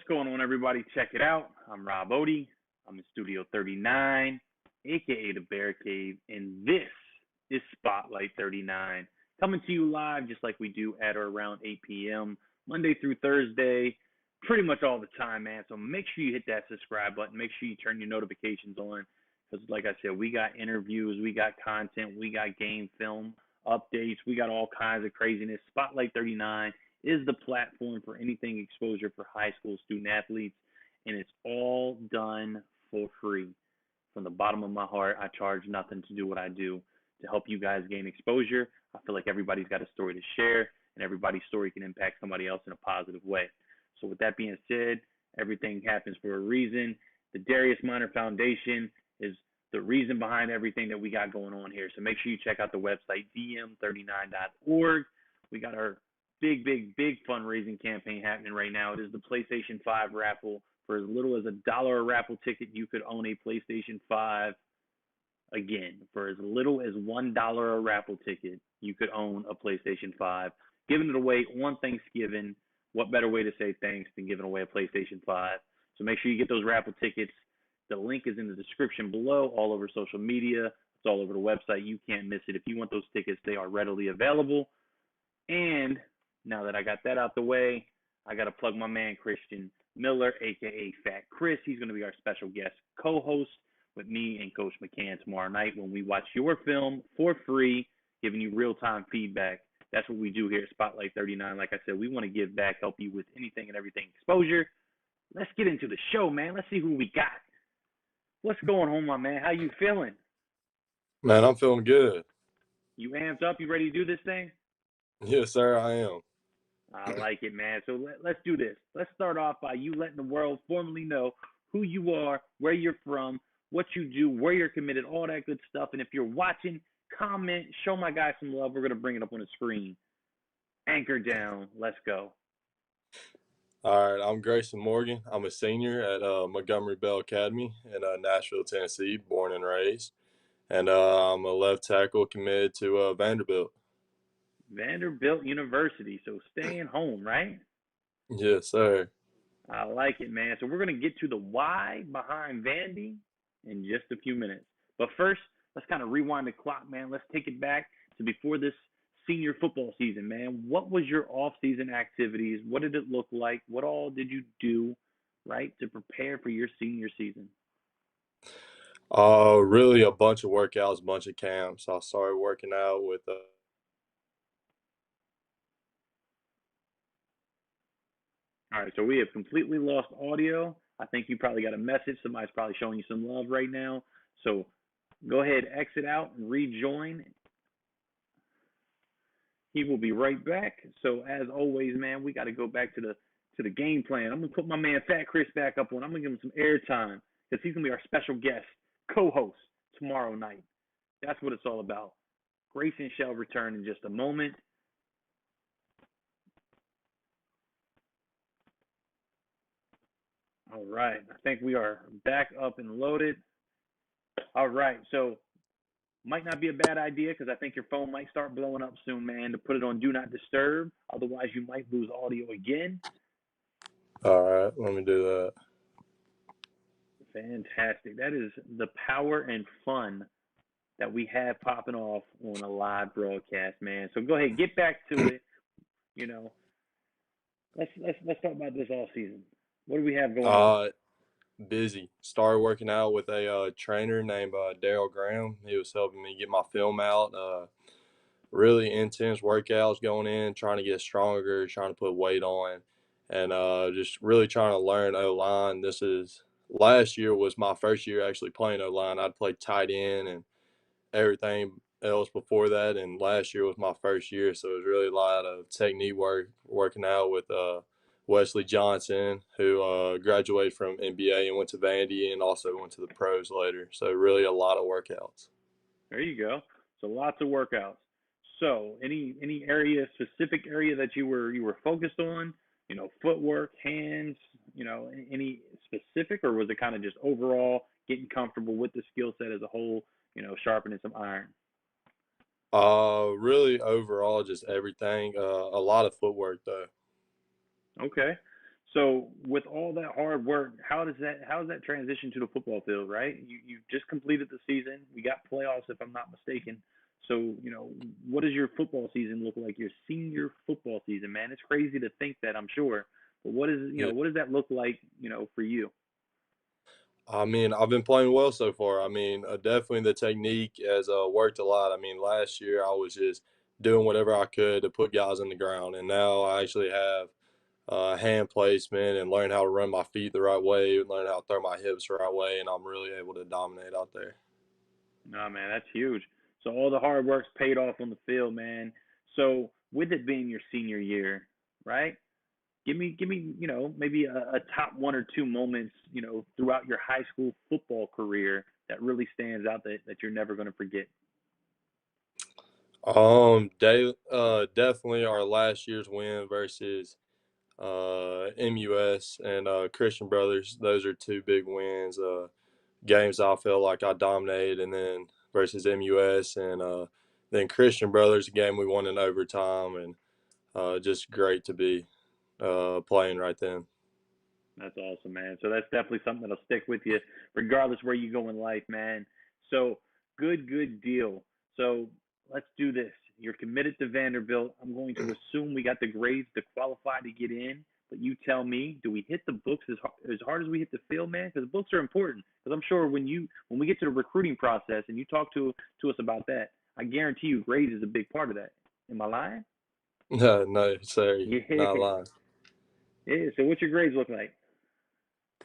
going on, everybody? Check it out. I'm Rob Odie. I'm in Studio 39, aka the Bear Cave, and this is Spotlight 39. Coming to you live just like we do at or around 8 p.m., Monday through Thursday, pretty much all the time, man. So make sure you hit that subscribe button. Make sure you turn your notifications on because, like I said, we got interviews, we got content, we got game film updates, we got all kinds of craziness. Spotlight 39 is the platform for anything exposure for high school student athletes, and it's all done for free. From the bottom of my heart, I charge nothing to do what I do to help you guys gain exposure. I feel like everybody's got a story to share, and everybody's story can impact somebody else in a positive way. So with that being said, everything happens for a reason. The Darius Minor Foundation is the reason behind everything that we got going on here. So make sure you check out the website, dm39.org. We got our big fundraising campaign happening right now. It is the PlayStation 5 raffle. For as little as $1 a raffle ticket, you could own a PlayStation 5 again. For as little as $1 a raffle ticket, you could own a PlayStation 5. Giving it away on Thanksgiving. What better way to say thanks than giving away a PlayStation 5? So make sure you get those raffle tickets. The link is in the description below, all over social media. It's all over the website. You can't miss it. If you want those tickets, they are readily available. And now that I got that out the way, I got to plug my man Christian Miller, aka Fat Chris. He's going to be our special guest co-host with me and Coach McCann tomorrow night when we watch your film for free, giving you real-time feedback. That's what we do here at Spotlight 39. Like I said, we want to give back, help you with anything and everything exposure. Let's get into the show, man. Let's see who we got. What's going on, my man? How you feeling? Man, I'm feeling good. You amped up? You ready to do this thing? Yes, sir, I am. I like it, man. So let's do this. Let's start off by you letting the world formally know who you are, where you're from, what you do, where you're committed, all that good stuff. And if you're watching, comment, show my guy some love. We're going to bring it up on the screen. Anchor down. Let's go. All right, I'm Grayson Morgan. I'm a senior at Montgomery Bell Academy in Nashville, Tennessee, born and raised. And I'm a left tackle committed to Vanderbilt. Vanderbilt University. So staying home, right? Yes, sir. I like it, man. So we're going to get to the why behind Vandy in just a few minutes. But first, let's kind of rewind the clock, man. Let's take it back to before this senior football season, man. What was your off-season activities? What did it look like? What all did you do, right, to prepare for your senior season? Really a bunch of workouts, a bunch of camps. I started working out with All right, so we have completely lost audio. I think you probably got a message. Somebody's probably showing you some love right now. So go ahead, exit out and rejoin. He will be right back. So as always, man, we got to go back to the game plan. I'm gonna put my man Fat Chris back up on. I'm gonna give him some airtime because he's gonna be our special guest co-host tomorrow night. That's what it's all about. Grayson shall return in just a moment. All right, I think we are back up and loaded. All right, so might not be a bad idea because I think your phone might start blowing up soon, man, to put it on Do Not Disturb. Otherwise, you might lose audio again. all right, let me do that. Fantastic. That is the power and fun that we have popping off on a live broadcast, man. So go ahead, get back to it. You know, let's talk about this all season. What do we have going on? Uh, Busy. Started working out with a trainer named Daryl Graham. He was helping me get my film out. Really intense workouts going in, trying to get stronger, trying to put weight on, and just really trying to learn O line. This is last year was my first year actually playing O line. I'd played tight end and everything else before that, and last year was my first year, so it was really a lot of technique work, working out with Wesley Johnson, who graduated from NBA and went to Vandy, and also went to the pros later. So really a lot of workouts. There you go. So lots of workouts. So any area, specific area that you were focused on? You know, footwork, hands. You know, any specific, or was it kind of just overall getting comfortable with the skill set as a whole? You know, sharpening some iron. Really overall, just everything. A lot of footwork though. Okay. So with all that hard work, how does that transition to the football field, right? You just completed the season. We got playoffs if I'm not mistaken. So, what does your football season look like? Your senior football season, man. It's crazy to think that, I'm sure. But Yeah. what does that look like, for you? I mean, I've been playing well so far. I mean, definitely the technique has worked a lot. I mean, last year I was just doing whatever I could to put guys in the ground, and now I actually have hand placement and learn how to run my feet the right way, learn how to throw my hips the right way, and I'm really able to dominate out there. No, man, that's huge. So all the hard work's paid off on the field, man. So with it being your senior year, right? Give me, maybe a top one or two moments, throughout your high school football career that really stands out that you're never going to forget. Definitely our last year's win versus MUS and Christian Brothers. Those are two big wins. Games I feel like I dominated, and then versus MUS and then Christian Brothers, a game we won in overtime, and just great to be playing right then. That's awesome, man. So that's definitely something that'll stick with you, regardless where you go in life, man. So good deal. So let's do this. You're committed to Vanderbilt. I'm going to assume we got the grades to qualify to get in. But you tell me, do we hit the books as hard as we hit the field, man? Because books are important. Because I'm sure when we get to the recruiting process and you talk to us about that, I guarantee you grades is a big part of that. Am I lying? No, no, sorry, Yeah. not lying. Yeah. So what's your grades look like?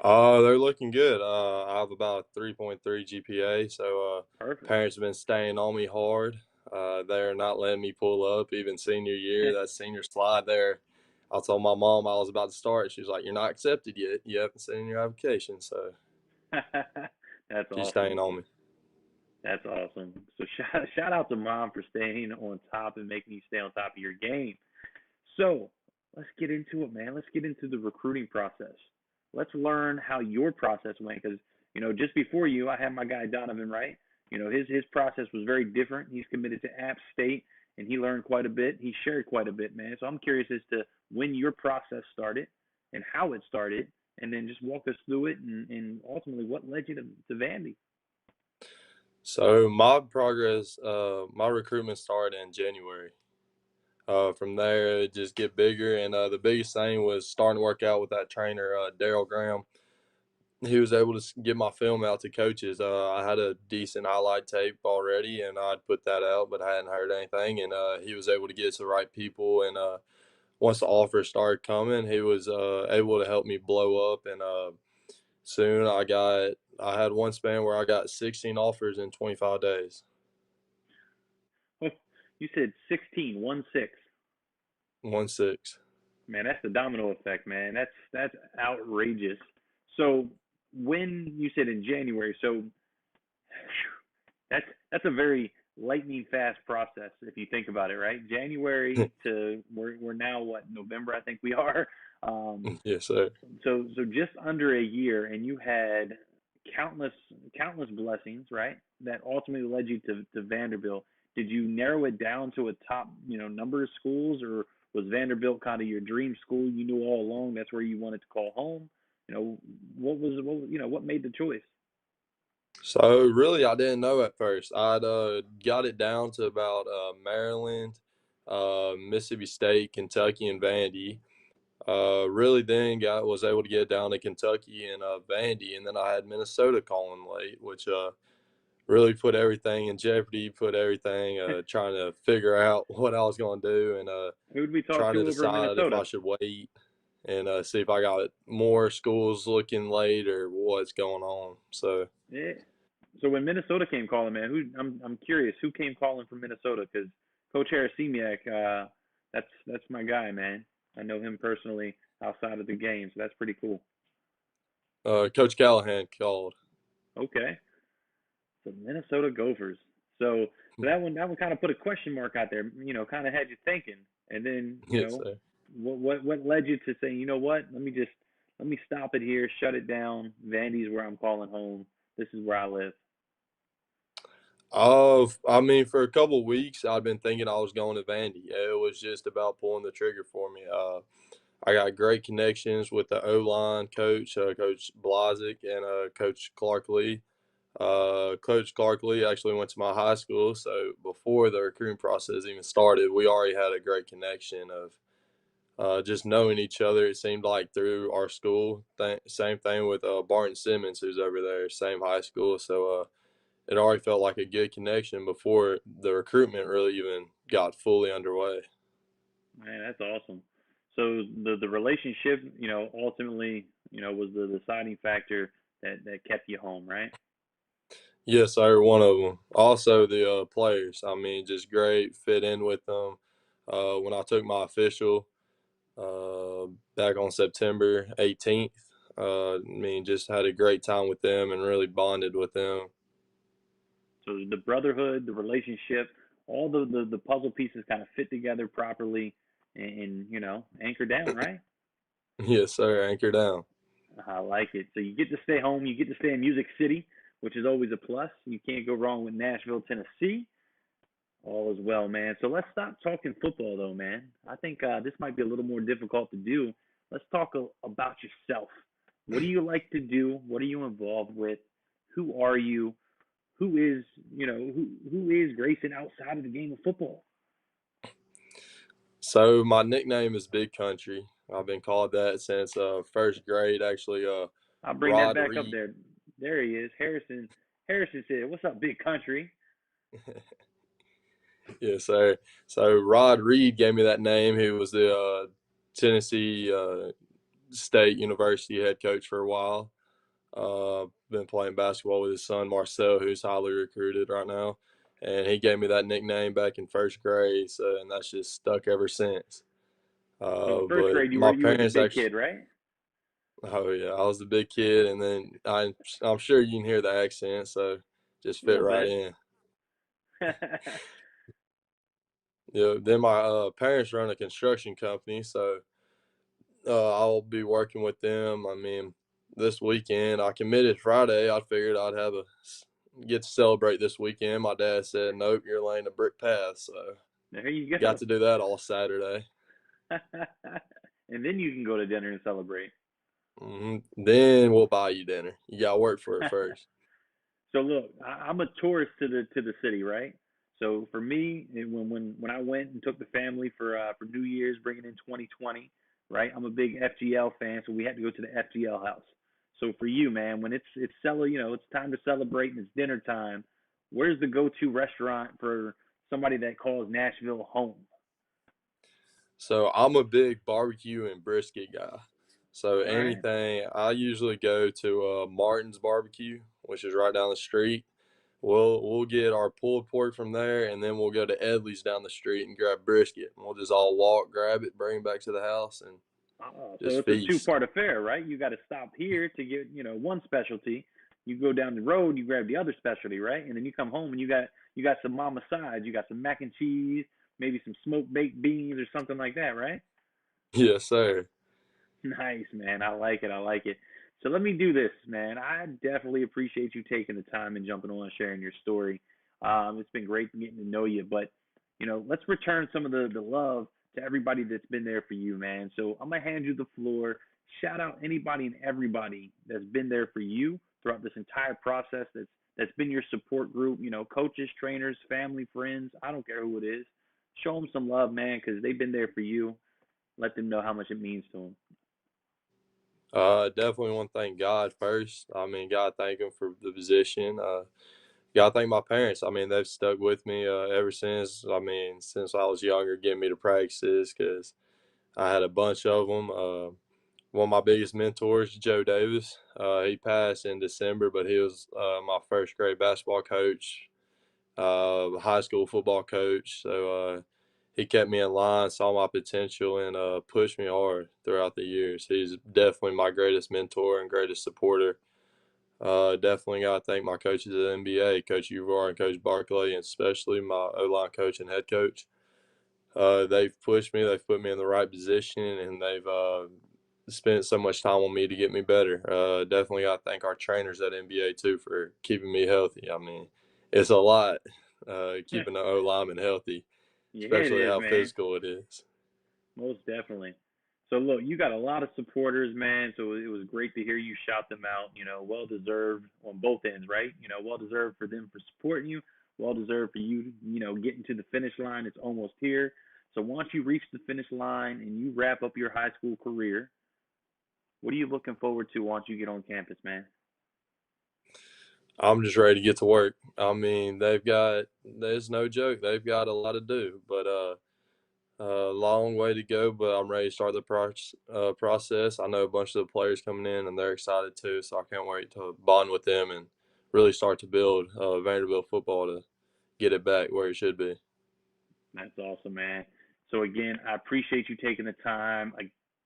They're looking good. I have about a 3.3 GPA, so Perfect. parents have been staying on me hard. They're not letting me pull up even senior year. That senior slide there, I told my mom I was about to start. She was like, "You're not accepted yet. You haven't sent in your application." So That's she's awesome. staying on me. That's awesome. So shout out to mom for staying on top and making you stay on top of your game. So let's get into it, man. Let's get into the recruiting process. Let's learn how your process went, because just before you, I had my guy Donovan, right? His process was very different. He's committed to App State, and he learned quite a bit. He shared quite a bit, man. So I'm curious as to when your process started and how it started, and then just walk us through it, and ultimately what led you to Vandy. So my recruitment started in January. From there, it just get bigger, and the biggest thing was starting to work out with that trainer, Daryl Graham. He was able to get my film out to coaches. I had a decent highlight tape already, and I'd put that out, but I hadn't heard anything. And he was able to get it to the right people. And once the offers started coming, he was able to help me blow up. And soon I had one span where I got 16 offers in 25 days. Oh, you said 16, 1-6. 1-6. Man, that's the domino effect, man. That's outrageous. So when you said in January, so that's a very lightning fast process if you think about it, right? January to we're now what, November, I think we are. Um, Yes, sir. so just under a year, and you had countless blessings, right? That ultimately led you to Vanderbilt. Did you narrow it down to a top, number of schools, or was Vanderbilt kind of your dream school? You knew all along that's where you wanted to call home. What made the choice? So really, I didn't know at first. I'd got it down to about Maryland, Mississippi State, Kentucky, and Vandy. Really, then got was able to get down to Kentucky and Vandy, and then I had Minnesota calling late, which really put everything in jeopardy. Put everything trying to figure out what I was going to do, and Who did we talk trying to to over in decide if I Minnesota? should wait and see if I got more schools looking late or what's going on. So. Yeah. So when Minnesota came calling, man, I'm curious who came calling from Minnesota, because Coach Harasimiak, that's my guy, man. I know him personally outside of the game, so that's pretty cool. Coach Callahan called. Okay, so Minnesota Gophers. So that one kind of put a question mark out there, kind of had you thinking, and then Yes, sir. what led you to say, what, let me stop it here, shut it down. Vandy's where I'm calling home. This is where I live. I mean, for a couple weeks, I'd been thinking I was going to Vandy. It was just about pulling the trigger for me. I got great connections with the O-line coach, Coach Blazik, and Coach Clark Lee. Coach Clark Lee actually went to my high school, so before the recruiting process even started, we already had a great connection of just knowing each other. It seemed like through our school. Same thing with Barton Simmons, who's over there, same high school. So it already felt like a good connection before the recruitment really even got fully underway. Man, that's awesome. So the relationship, ultimately, was the deciding factor that kept you home, right? Yes, sir, one of them. Also, the players. I mean, just great, fit in with them. When I took my official uh, back on September 18th, I mean, just had a great time with them and really bonded with them. So the brotherhood, the relationship, all the puzzle pieces kind of fit together properly and anchor down, right? Yes, sir, anchor down. I like it. So you get to stay home, you get to stay in Music City, which is always a plus. You can't go wrong with Nashville, Tennessee. All is well, man. So let's stop talking football, though, man. I think this might be a little more difficult to do. Let's talk about yourself. What do you like to do? What are you involved with? Who are you? Who is, who is Grayson outside of the game of football? So my nickname is Big Country. I've been called that since first grade. Actually, I'll bring that Rod back up Reed. there. There he is, Harrison. Harrison said, "What's up, big country?" Yes, sir. So Rod Reed gave me that name. He was the Tennessee State University head coach for a while. Been playing basketball with his son Marcel, who's highly recruited right now, and he gave me that nickname back in first grade. So, and that's just stuck ever since. So in first But grade, you were my you were the parents big actually. kid, right? Oh yeah, I was the big kid, and then I'm sure you can hear the accent, so just A fit little right bit. in. Yeah. Then my parents run a construction company, so I'll be working with them. I mean, this weekend I committed Friday. I figured I'd have a get to celebrate this weekend. My dad said, "Nope, you're laying a brick path," so There you got go. to do that all Saturday. And then you can go to dinner and celebrate. Then we'll buy you dinner. You got to work for it first. So look, I'm a tourist to the city, right? So for me, when I went and took the family for New Year's, bringing in 2020, right? I'm a big FGL fan, so we had to go to the FGL house. So for you, man, when it's time to celebrate and it's dinner time. Where's the go-to restaurant for somebody that calls Nashville home? So I'm a big barbecue and brisket guy. So All right. anything, I usually go to Martin's Barbecue, which is right down the street. We'll get our pulled pork from there, and then we'll go to Edley's down the street and grab brisket. And we'll just all walk, grab it, bring it back to the house, and Oh, so just it's a feast. two-part affair, right? You got to stop here to get, one specialty. You go down the road, you grab the other specialty, right? And then you come home and you got some mama sides. You got some mac and cheese, maybe some smoked baked beans or something like that, right? Yes, sir. Nice, man. I like it. I like it. So let me do this, man. I definitely appreciate you taking the time and jumping on and sharing your story. It's been great getting to know you, but let's return some of the love to everybody that's been there for you, man. So I'm gonna hand you the floor. Shout out anybody and everybody that's been there for you throughout this entire process. That's been your support group. Coaches, trainers, family, friends. I don't care who it is. Show them some love, man, because they've been there for you. Let them know how much it means to them. Definitely want to thank God first. I mean, God, thank Him for the position. God, thank my parents. I mean, they've stuck with me ever since. I mean, since I was younger, getting me to practices because I had a bunch of them. One of my biggest mentors, Joe Davis. He passed in December, but he was my first grade basketball coach, high school football coach. So he kept me in line, saw my potential, and pushed me hard throughout the years. He's definitely my greatest mentor and greatest supporter. Definitely got to thank my coaches at the NBA, Coach Uvar and Coach Barkley, and especially my O-line coach and head coach. They've pushed me, they've put me in the right position, and they've spent so much time on me to get me better. Definitely got to thank our trainers at NBA too for keeping me healthy. I mean, it's a lot keeping the O lineman healthy, Yeah, it especially is, how man. physical it is. Most definitely. So look, you got a lot of supporters, man. So it was great to hear you shout them out. Well deserved on both ends, right? Well deserved for them for supporting you. Well deserved for you, getting to the finish line. It's almost here. So once you reach the finish line and you wrap up your high school career, what are you looking forward to once you get on campus, man? I'm just ready to get to work. I mean, there's no joke. They've got a lot to do, but a long way to go. But I'm ready to start the process. I know a bunch of the players coming in, and they're excited too. So I can't wait to bond with them and really start to build Vanderbilt football to get it back where it should be. That's awesome, man. So again, I appreciate you taking the time.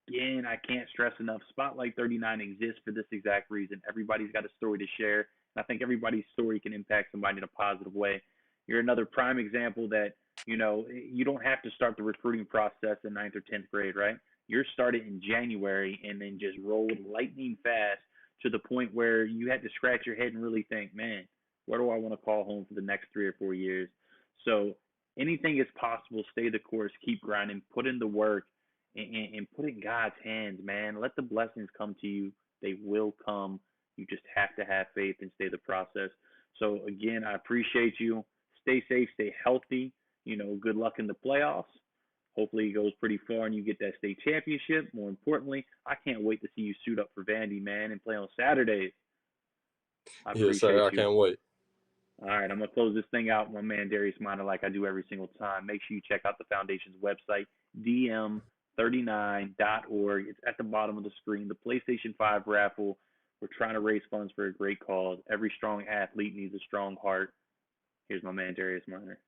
Again, I can't stress enough. Spotlight 39 exists for this exact reason. Everybody's got a story to share, and I think everybody's story can impact somebody in a positive way. You're another prime example that you don't have to start the recruiting process in ninth or 10th grade, right? You're started in January and then just rolled lightning fast to the point where you had to scratch your head and really think, man, where do I want to call home for the next 3 or 4 years? So anything is possible. Stay the course, keep grinding, put in the work, and put it in God's hands, man. Let the blessings come to you. They will come. You just have to have faith and stay the process. So again, I appreciate you. Stay safe, stay healthy. Good luck in the playoffs. Hopefully it goes pretty far and you get that state championship. More importantly, I can't wait to see you suit up for Vandy, man, and play on Saturdays. I Yes, sir. appreciate I you. can't wait. All right, I'm gonna close this thing out, my man Darius Minor, like I do every single time. Make sure you check out the foundation's website, dm39.org. It's at the bottom of the screen. The PlayStation 5 raffle. We're trying to raise funds for a great cause. Every strong athlete needs a strong heart. Here's my man Darius Minor.